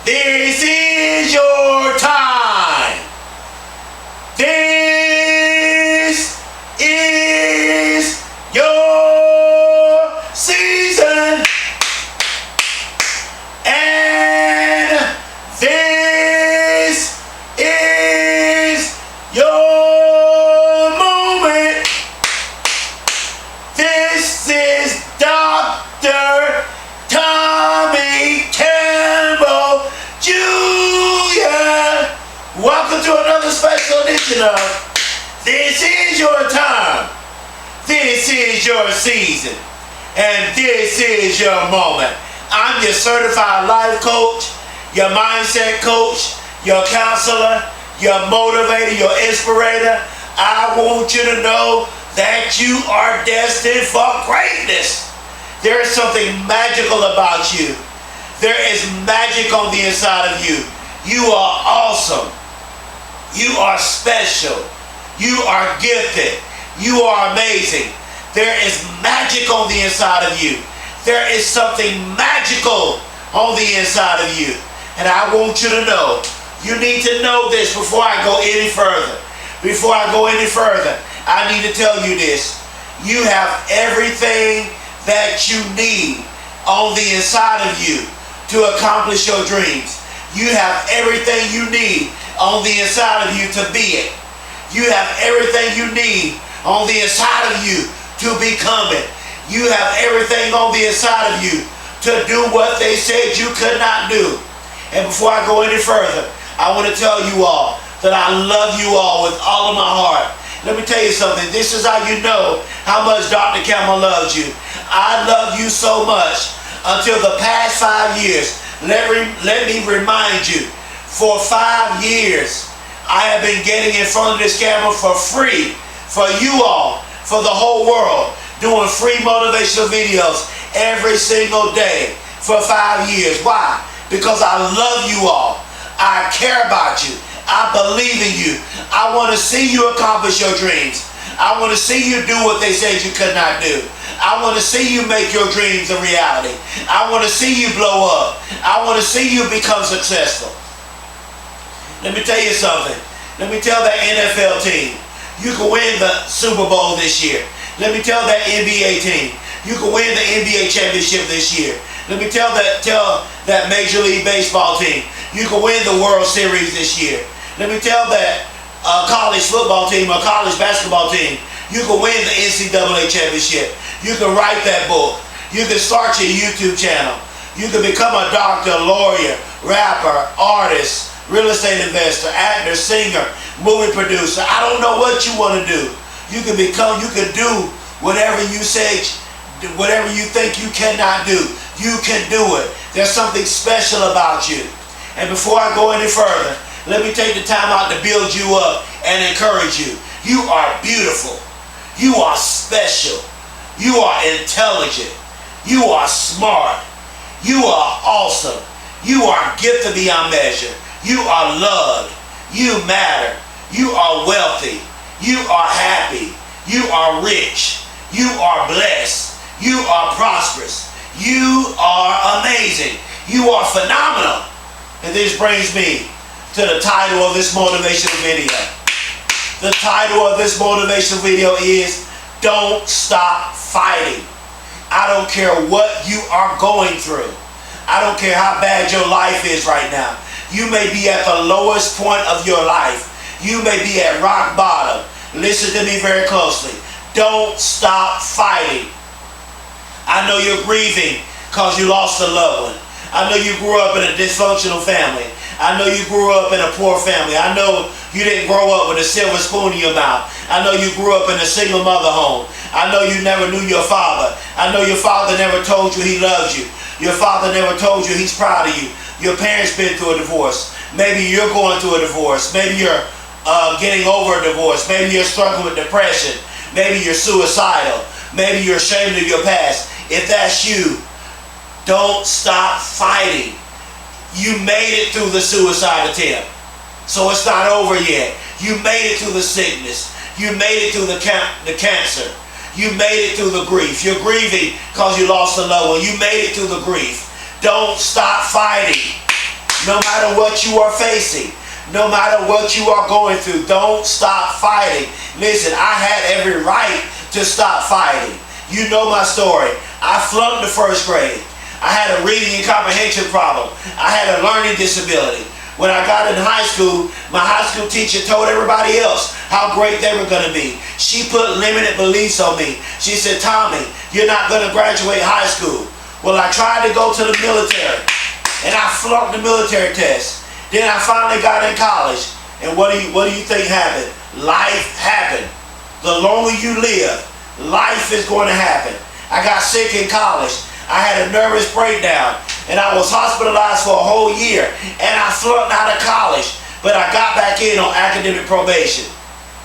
This is your time. This is your season. And this is your moment. This is Dr. Tommy Campbell Jr. Welcome to another special edition of This Is Your Time. This is your season. And this is your moment. I'm your certified life coach, your mindset coach, your counselor, your motivator, your inspirator. I want you to know that you are destined for greatness. There is something magical about you. There is magic on the inside of you. You are awesome. You are special. You are gifted. You are amazing. There is magic on the inside of you. There is something magical on the inside of you. And I want you to know, you need to know this before I go any further. Before I go any further, I need to tell you this. You have everything that you need on the inside of you to accomplish your dreams. You have everything you need on the inside of you to be it. You have everything you need on the inside of you to become it. You have everything on the inside of you to do what they said you could not do. And before I go any further, I want to tell you all that I love you all with all of my heart. Let me tell you something. This is how you know how much Dr. Campbell loves you. I love you so much. Until the past 5 years, let me remind you, for 5 years, I have been getting in front of this camera for free, for you all, for the whole world, doing free motivational videos every single day for 5 years. Why? Because I love you all. I care about you. I believe in you. I want to see you accomplish your dreams. I want to see you do what they said you could not do. I want to see you make your dreams a reality. I want to see you blow up. I want to see you become successful. Let me tell you something. Let me tell that NFL team, you can win the Super Bowl this year. Let me tell that NBA team, you can win the NBA championship this year. Let me tell that Major League Baseball team, you can win the World Series this year. Let me tell that college football team or college basketball team, you can win the NCAA championship. You can write that book. You can start your YouTube channel. You can become a doctor, lawyer, rapper, artist, real estate investor, actor, singer, movie producer. I don't know what you want to do. You can do whatever you say, whatever you think you cannot do. You can do it. There's something special about you. And before I go any further, let me take the time out to build you up and encourage you. You are beautiful. You are special. You are intelligent. You are smart. You are awesome. You are gifted beyond measure. You are loved. You matter. You are wealthy. You are happy. You are rich. You are blessed. You are prosperous. You are amazing. You are phenomenal. And this brings me to the title of this motivational video. The title of this motivational video is Don't Stop Fighting. I don't care what you are going through. I don't care how bad your life is right now. You may be at the lowest point of your life. You may be at rock bottom. Listen to me very closely. Don't stop fighting. I know you're grieving because you lost a loved one. I know you grew up in a dysfunctional family. I know you grew up in a poor family. I know you didn't grow up with a silver spoon in your mouth. I know you grew up in a single mother home. I know you never knew your father. I know your father never told you he loves you. Your father never told you he's proud of you. Your parents been through a divorce. Maybe you're going through a divorce. Maybe you're getting over a divorce. Maybe you're struggling with depression. Maybe you're suicidal. Maybe you're ashamed of your past. If that's you, don't stop fighting. You made it through the suicide attempt. So it's not over yet. You made it through the sickness. You made it through the cancer. You made it through the grief. You're grieving because you lost a loved one. You made it through the grief. Don't stop fighting. No matter what you are facing, no matter what you are going through, don't stop fighting. Listen, I had every right to stop fighting. You know my story. I flunked the first grade. I had a reading and comprehension problem. I had a learning disability. When I got in high school, my high school teacher told everybody else how great they were going to be. She put limited beliefs on me. She said, Tommy, you're not going to graduate high school. Well, I tried to go to the military, and I flunked the military test. Then I finally got in college, and what do you think happened? Life happened. The longer you live, life is going to happen. I got sick in college. I had a nervous breakdown, and I was hospitalized for a whole year, and I flunked out of college, but I got back in on academic probation.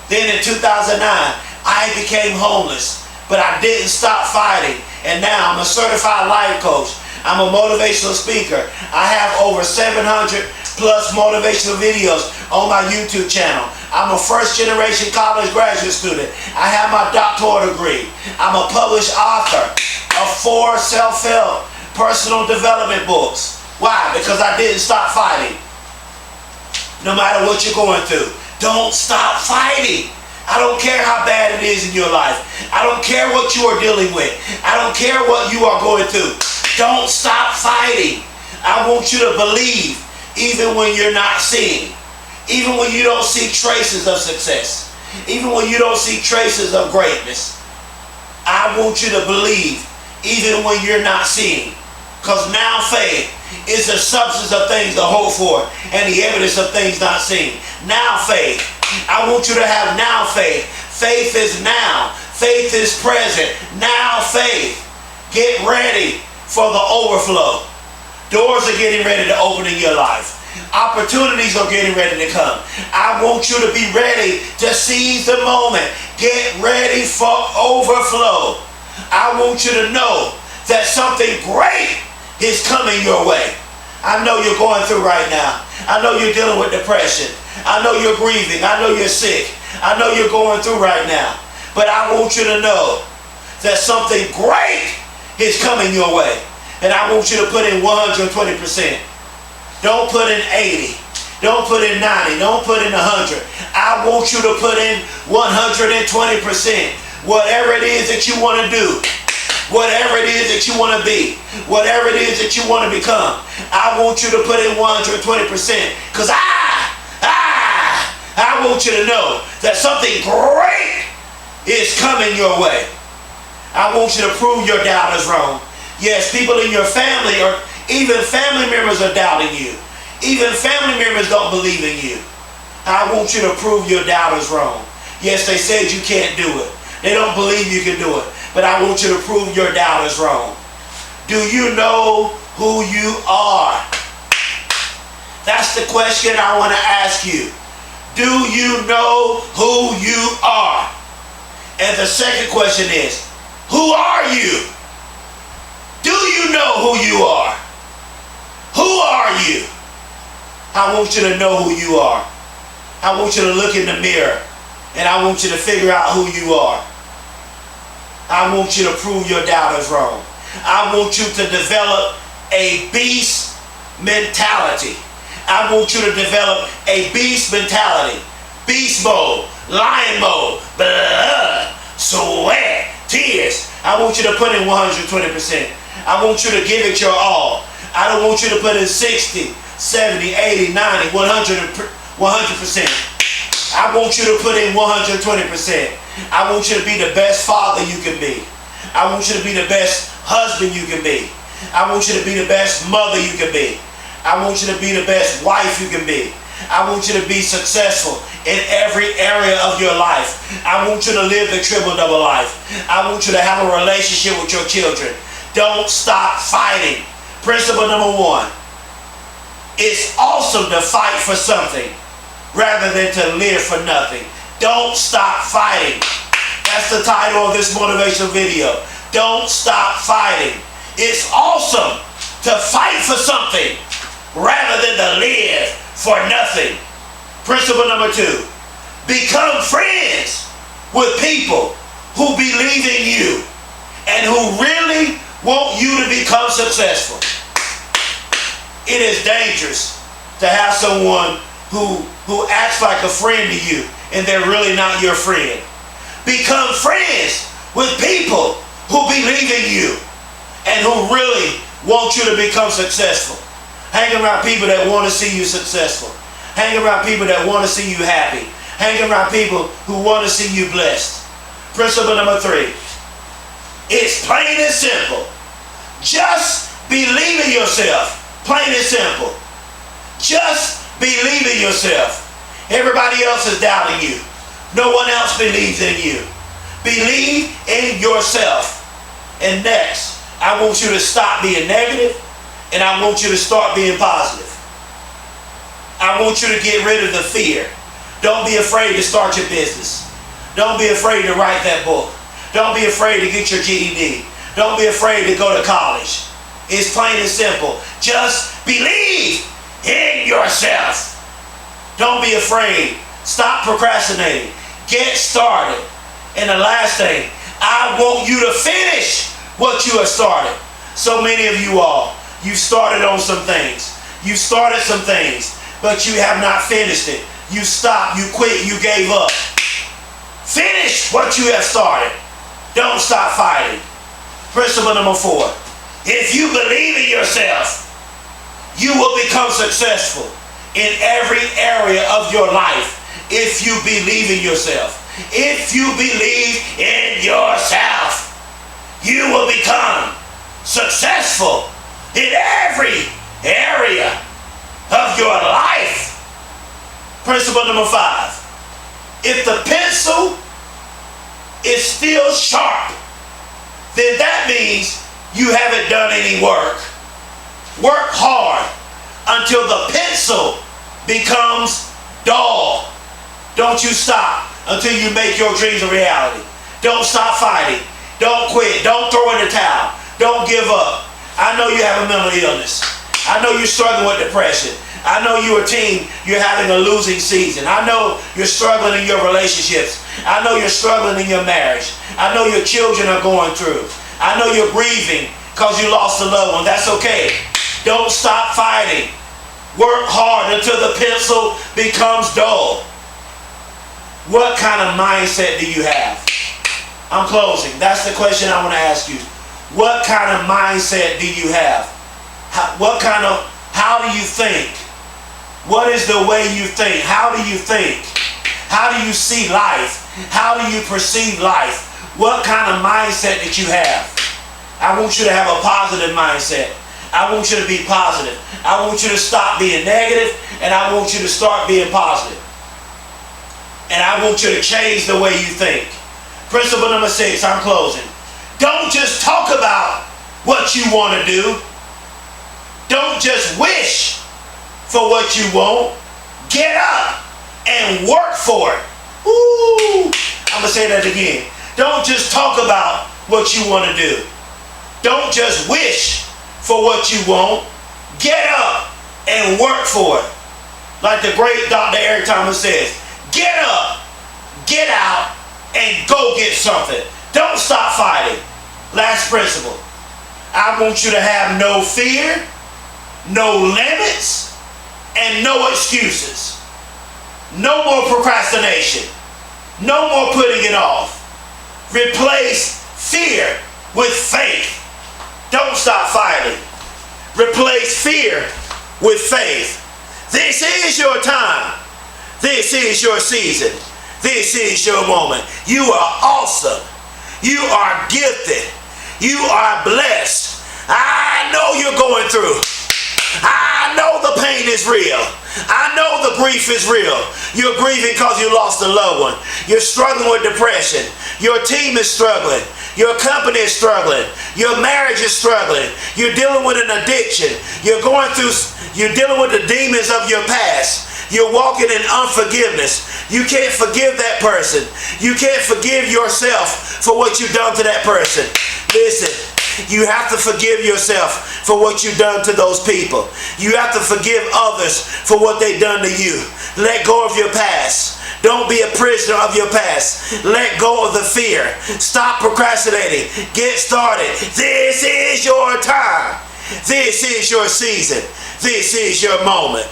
Then in 2009, I became homeless, but I didn't stop fighting, and now I'm a certified life coach. I'm a motivational speaker. I have over 700 plus motivational videos on my YouTube channel. I'm a first-generation college graduate student. I have my doctoral degree. I'm a published author of 4 self-help personal development books. Why? Because I didn't stop fighting. No matter what you're going through, don't stop fighting. I don't care how bad it is in your life. I don't care what you are dealing with. I don't care what you are going through. Don't stop fighting. I want you to believe even when you're not seeing. Even when you don't see traces of success. Even when you don't see traces of greatness. I want you to believe even when you're not seeing. Because now faith is the substance of things to hope for and the evidence of things not seen. Now faith. I want you to have now faith. Faith is now. Faith is present. Now faith. Get ready for the overflow. Doors are getting ready to open in your life. Opportunities are getting ready to come. I want you to be ready to seize the moment. Get ready for overflow. I want you to know that something great is coming your way. I know you're going through right now. I know you're dealing with depression. I know you're grieving. I know you're sick. I know you're going through right now. But I want you to know that something great is coming your way. And I want you to put in 120%. Don't put in 80. Don't put in 90. Don't put in 100. I want you to put in 120%. Whatever it is that you want to do. Whatever it is that you want to be. Whatever it is that you want to become. I want you to put in 120%. Because I want you to know that something great is coming your way. I want you to prove your doubters wrong. Yes, people in your family or even family members are doubting you. Even family members don't believe in you. I want you to prove your doubters wrong. Yes, they said you can't do it. They don't believe you can do it. But I want you to prove your doubters wrong. Do you know who you are? That's the question I want to ask you. Do you know who you are? And the second question is, who are you? Do you know who you are? Who are you? I want you to know who you are. I want you to look in the mirror and I want you to figure out who you are. I want you to prove your doubters wrong. I want you to develop a beast mentality. I want you to develop a beast mentality. Beast mode, lion mode, blood, sweat, tears. I want you to put in 120%. I want you to give it your all. I don't want you to put in 60, 70, 80, 90, 100%. I want you to put in 120%. I want you to be the best father you can be. I want you to be the best husband you can be. I want you to be the best mother you can be. I want you to be the best wife you can be. I want you to be successful in every area of your life. I want you to live the triple double life. I want you to have a relationship with your children. Don't stop fighting. Principle number 1. It's awesome to fight for something rather than to live for nothing. Don't stop fighting. That's the title of this motivational video. Don't stop fighting. It's awesome to fight for something rather than to live for nothing. Principle number 2. Become friends with people who believe in you and who really want you to become successful. It is dangerous to have someone who acts like a friend to you and they're really not your friend. Become friends with people who believe in you and who really want you to become successful. Hang around people that want to see you successful. Hang around people that want to see you happy. Hang around people who want to see you blessed. Principle number 3. It's plain and simple. Just believe in yourself. Plain and simple. Just believe in yourself. Everybody else is doubting you. No one else believes in you. Believe in yourself. And next, I want you to stop being negative and I want you to start being positive. I want you to get rid of the fear. Don't be afraid to start your business. Don't be afraid to write that book. Don't be afraid to get your GED. Don't be afraid to go to college. It's plain and simple. Just believe in yourself. Don't be afraid. Stop procrastinating. Get started. And the last thing, I want you to finish what you have started. So many of you all, you've started on some things. You started some things, but you have not finished it. You stopped, you quit, you gave up. Finish what you have started. Don't stop fighting. Principle number 4. If you believe in yourself, you will become successful in every area of your life if you believe in yourself. If you believe in yourself, you will become successful in every area of your life. Principle number 5. If the pencil is still sharp, then that means you haven't done any work. Work hard until the pencil becomes dull. Don't you stop until you make your dreams a reality. Don't stop fighting. Don't quit. Don't throw in the towel. Don't give up. I know you have a mental illness. I know you're struggling with depression. I know you're a teen, you're having a losing season. I know you're struggling in your relationships. I know you're struggling in your marriage. I know your children are going through. I know you're grieving because you lost a loved one. That's okay. Don't stop fighting. Work hard until the pencil becomes dull. What kind of mindset do you have? I'm closing. That's the question I want to ask you. What kind of mindset do you have? How do you think? What is the way you think? How do you think? How do you see life? How do you perceive life? What kind of mindset did you have? I want you to have a positive mindset. I want you to be positive. I want you to stop being negative and I want you to start being positive. And I want you to change the way you think. Principle number 6, I'm closing. Don't just talk about what you want to do. Don't just wish for what you want. Get up and work for it. Ooh, I'm going to say that again. Don't just talk about what you want to do. Don't just wish for what you want. Get up and work for it. Like the great Dr. Eric Thomas says, get up, get out, and go get something. Don't stop fighting. Last principle. I want you to have no fear, no limits, and no excuses. No more procrastination. No more putting it off. Replace fear with faith. Don't stop fighting. Replace fear with faith. This is your time. This is your season. This is your moment. You are awesome. You are gifted. You are blessed. I know you're going through. I know the pain is real. I know the grief is real. You're grieving because you lost a loved one. You're struggling with depression. Your team is struggling. Your company is struggling. Your marriage is struggling. You're dealing with an addiction. You're dealing with the demons of your past. You're walking in unforgiveness. You can't forgive that person. You can't forgive yourself for what you've done to that person. Listen, you have to forgive yourself for what you've done to those people. You have to forgive others for what they've done to you. Let go of your past. Don't be a prisoner of your past. Let go of the fear. Stop procrastinating. Get started. This is your time. This is your season. This is your moment.